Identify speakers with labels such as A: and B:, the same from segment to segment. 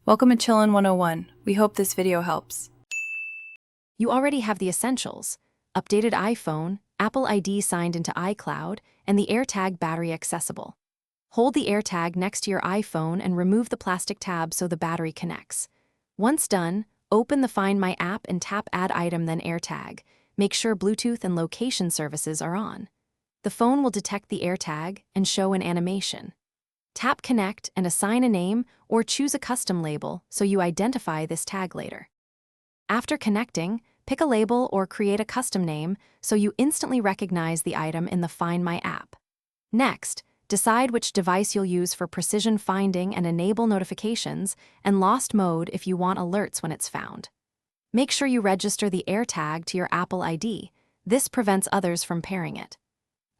A: Welcome to Chillin' 101. We hope this video helps.
B: You already have the essentials: updated iPhone, Apple ID signed into iCloud, and the AirTag battery accessible. Hold the AirTag next to your iPhone and remove the plastic tab so the battery connects. Once done, open the Find My app and tap Add Item, then AirTag. Make sure Bluetooth and location services are on. The phone will detect the AirTag and show an animation. Tap Connect and assign a name or choose a custom label so you identify this tag later. After connecting, pick a label or create a custom name so you instantly recognize the item in the Find My app. Next, decide which device you'll use for precision finding and enable notifications and lost mode if you want alerts when it's found. Make sure you register the AirTag to your Apple ID. This prevents others from pairing it.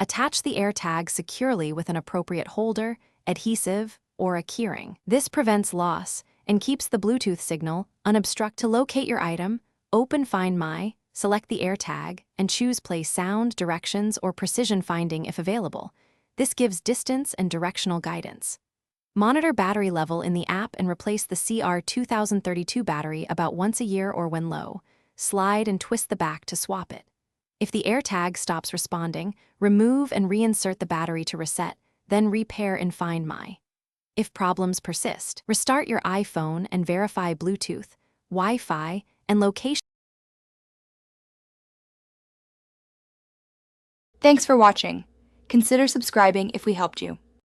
B: Attach the AirTag securely with an appropriate holder, adhesive, or a keyring. This prevents loss and keeps the Bluetooth signal unobstructed. To locate your item, open Find My, select the AirTag, and choose Play Sound, Directions, or Precision Finding if available. This gives distance and directional guidance. Monitor battery level in the app and replace the CR2032 battery about once a year or when low. Slide and twist the back to swap it. If the AirTag stops responding, remove and reinsert the battery to reset, then repair in Find My. If problems persist, restart your iPhone and verify Bluetooth, Wi-Fi, and location.
C: Thanks for watching. Consider subscribing if we helped you.